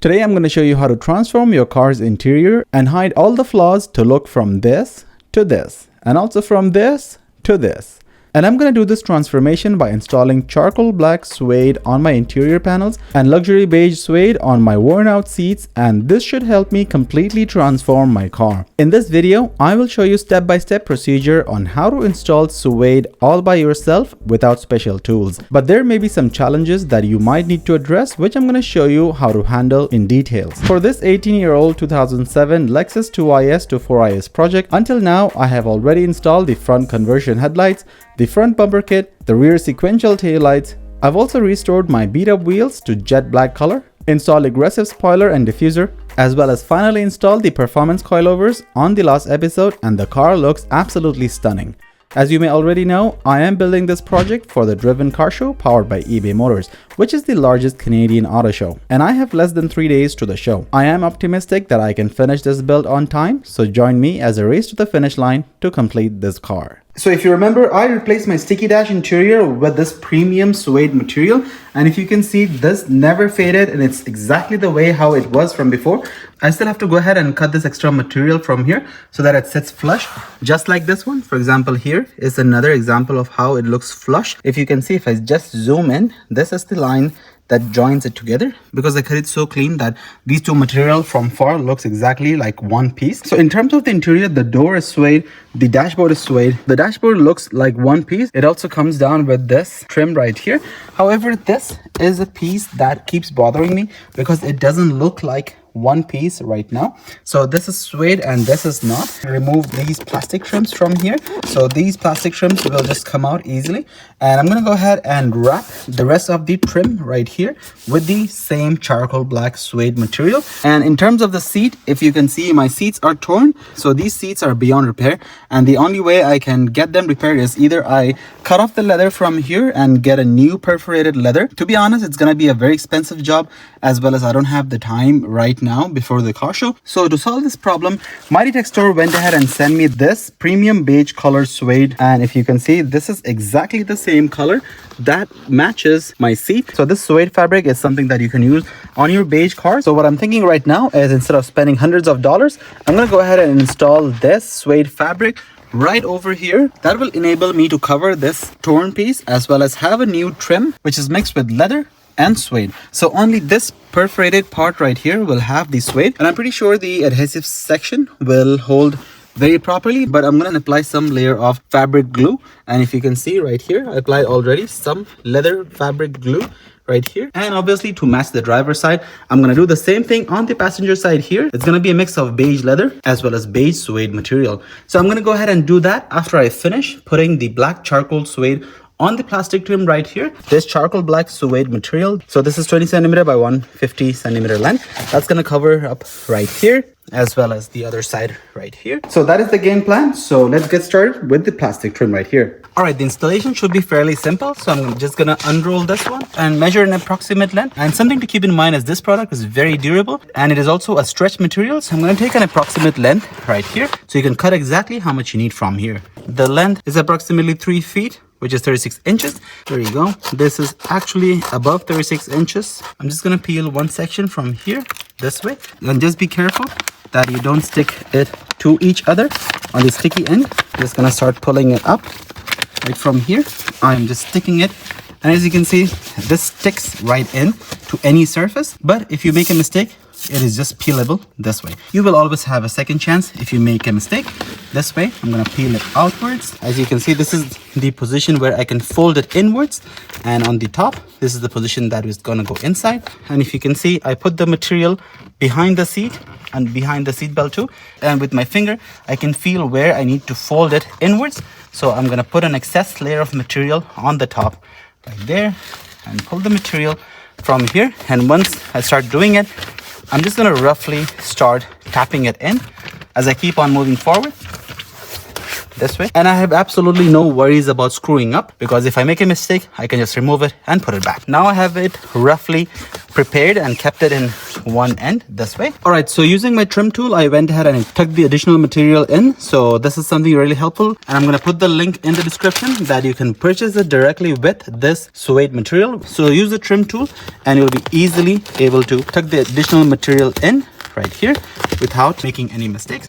Today I'm going to show you how to transform your car's interior and hide all the flaws to look from this to this and also from this to this. And I'm going to do this transformation by installing charcoal black suede on my interior panels and luxury beige suede on my worn out seats, and this should help me completely transform my car. In this video, I will show you step-by-step procedure on how to install suede all by yourself without special tools. But there may be some challenges that you might need to address, which I'm going to show you how to handle in details. For this 18-year-old 2007 Lexus 2IS to 4IS project, until now I have already installed the front conversion headlights, the front bumper kit, the rear sequential taillights. I've also restored my beat up wheels to jet black color, installed aggressive spoiler and diffuser, as well as finally installed the performance coilovers on the last episode, and the car looks absolutely stunning. As you may already know, I am building this project for the Driven Car Show powered by eBay Motors, which is the largest Canadian auto show, and I have less than 3 days to the show. I am optimistic that I can finish this build on time, so join me as a race to the finish line to complete this car. So if you remember, I replaced my sticky dash interior with this premium suede material, and if you can see, this never faded and it's exactly the way how it was from before. I still have to go ahead and cut this extra material from here so that it sits flush, just like this one. For example, here is another example of how it looks flush. If you can see, if I just zoom in, this is the line that joins it together, because I cut it so clean that these two material from far looks exactly like one piece. So in terms of the interior, the door is suede, the dashboard is suede. The dashboard looks like one piece. It also comes down with this trim right here. However, this is a piece that keeps bothering me because it doesn't look like one piece right now. So this is suede and this is not. Remove these plastic trims from here, so these plastic trims will just come out easily, and I'm gonna go ahead and wrap the rest of the trim right here with the same charcoal black suede material. And in terms of the seat, if you can see, my seats are torn, so these seats are beyond repair, and the only way I can get them repaired is either I cut off the leather from here and get a new perforated leather. To be honest, it's gonna be a very expensive job, as well as I don't have the time right now before the car show. So to solve this problem, Mighty Tech Store went ahead and sent me this premium beige color suede, and if you can see, this is exactly the same color that matches my seat. So this suede fabric is something that you can use on your beige car. So what I'm thinking right now is, instead of spending hundreds of dollars, I'm gonna go ahead and install this suede fabric right over here. That will enable me to cover this torn piece, as well as have a new trim which is mixed with leather and suede. So only this perforated part right here will have the suede, and I'm pretty sure the adhesive section will hold very properly. But I'm gonna apply some layer of fabric glue, and if you can see right here, I applied already some leather fabric glue right here. And obviously, to match the driver's side, I'm gonna do the same thing on the passenger side here. It's gonna be a mix of beige leather as well as beige suede material. So I'm gonna go ahead and do that after I finish putting the black charcoal suede on the plastic trim right here. This charcoal black suede material, so this is 20 centimeter by 150 centimeter length. That's gonna cover up right here, as well as the other side right here. So that is the game plan. So let's get started with the plastic trim right here. All right, the installation should be fairly simple. So I'm just gonna unroll this one and measure an approximate length. And something to keep in mind is this product is very durable, and it is also a stretch material. So I'm gonna take an approximate length right here, so you can cut exactly how much you need from here. The length is approximately 3 feet, which is 36 inches. There you go. This is actually above 36 inches. I'm just gonna peel one section from here this way, and just be careful that you don't stick it to each other on the sticky end. Just gonna start pulling it up right from here. I'm just sticking it, and as you can see, this sticks right in to any surface. But if you make a mistake, it is just peelable this way. You will always have a second chance if you make a mistake. This way, I'm gonna peel it outwards. As you can see, this is the position where I can fold it inwards, and on the top, this is the position that is gonna go inside. And if you can see, I put the material behind the seat and behind the seat belt too, and with my finger I can feel where I need to fold it inwards. So I'm gonna put an excess layer of material on the top right there and pull the material from here. And once I start doing it, I'm just gonna roughly start tapping it in as I keep on moving forward. this way, and I have absolutely no worries about screwing up, because if I make a mistake, I can just remove it and put it back. Now I have it roughly prepared and kept it in one end this way. All right, so using my trim tool, I went ahead and I tucked the additional material in. So this is something really helpful, and I'm gonna put the link in the description that you can purchase it directly with this suede material. So use the trim tool and you'll be easily able to tuck the additional material in right here without making any mistakes.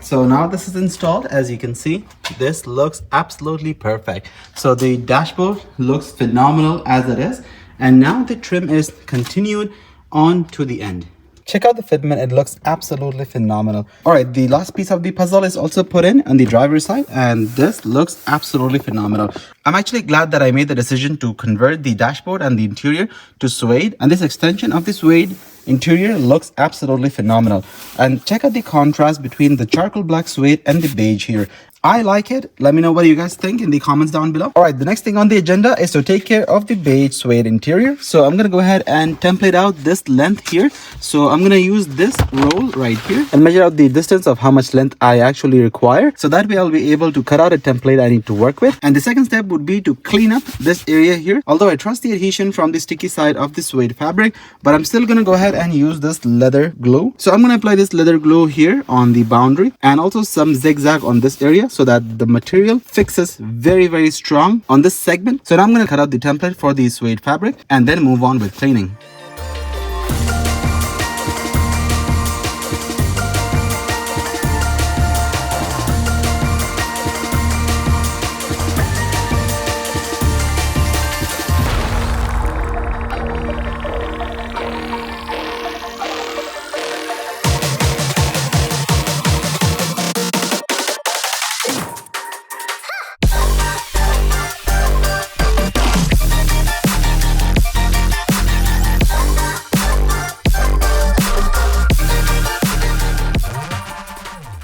So now this is installed. As you can see, this looks absolutely perfect. So the dashboard looks phenomenal as it is. And now the trim is continued on to the end. Check out the fitment, it looks absolutely phenomenal. All right, the last piece of the puzzle is also put in on the driver's side, and this looks absolutely phenomenal. I'm actually glad that I made the decision to convert the dashboard and the interior to suede, and this extension of the suede interior looks absolutely phenomenal. And check out the contrast between the charcoal black suede and the beige here. I like it. Let me know what you guys think in the comments down below. All right, the next thing on the agenda is to take care of the beige suede interior. So I'm gonna go ahead and template out this length here. So I'm gonna use this roll right here and measure out the distance of how much length I actually require. So that way I'll be able to cut out a template I need to work with. And the second step would be to clean up this area here. Although I trust the adhesion from the sticky side of the suede fabric, but I'm still gonna go ahead and use this leather glue. So I'm gonna apply this leather glue here on the boundary and also some zigzag on this area, so that the material fixes very strong on this segment. So now I'm going to cut out the template for the suede fabric and then move on with cleaning.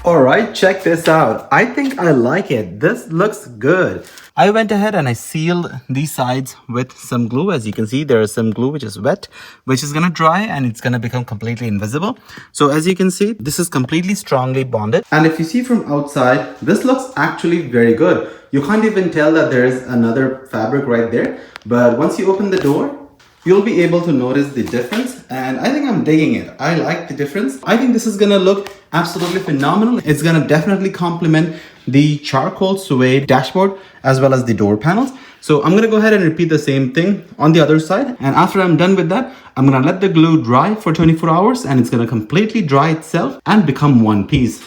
Alright, check this out. I think I like it. This looks good. I went ahead and I sealed these sides with some glue. As you can see, there is some glue which is wet, which is gonna dry and it's gonna become completely invisible. So as you can see, this is completely strongly bonded. And if you see from outside, this looks actually very good. You can't even tell that there is another fabric right there. But once you open the door, you'll be able to notice the difference, and I think I'm digging it. I like the difference. I think this is gonna look absolutely phenomenal. It's gonna definitely complement the charcoal suede dashboard as well as the door panels. So I'm gonna go ahead and repeat the same thing on the other side. And after I'm done with that, I'm gonna let the glue dry for 24 hours and it's gonna completely dry itself and become one piece.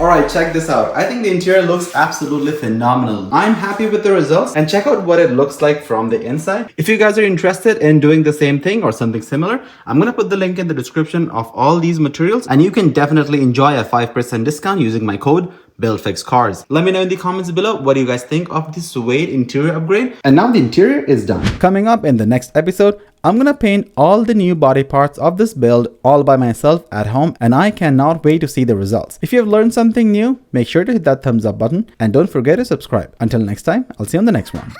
Alright, check this out. I think the interior looks absolutely phenomenal. I'm happy with the results, and check out what it looks like from the inside. If you guys are interested in doing the same thing or something similar, I'm gonna put the link in the description of all these materials, and you can definitely enjoy a 5% discount using my code BuildFixCars. Let me know in the comments below what do you guys think of this suede interior upgrade. And now the interior is done. Coming up in the next episode, I'm gonna paint all the new body parts of this build all by myself at home, and I cannot wait to see the results. If you have learned something new, make sure to hit that thumbs up button and don't forget to subscribe. Until next time, I'll see you on the next one.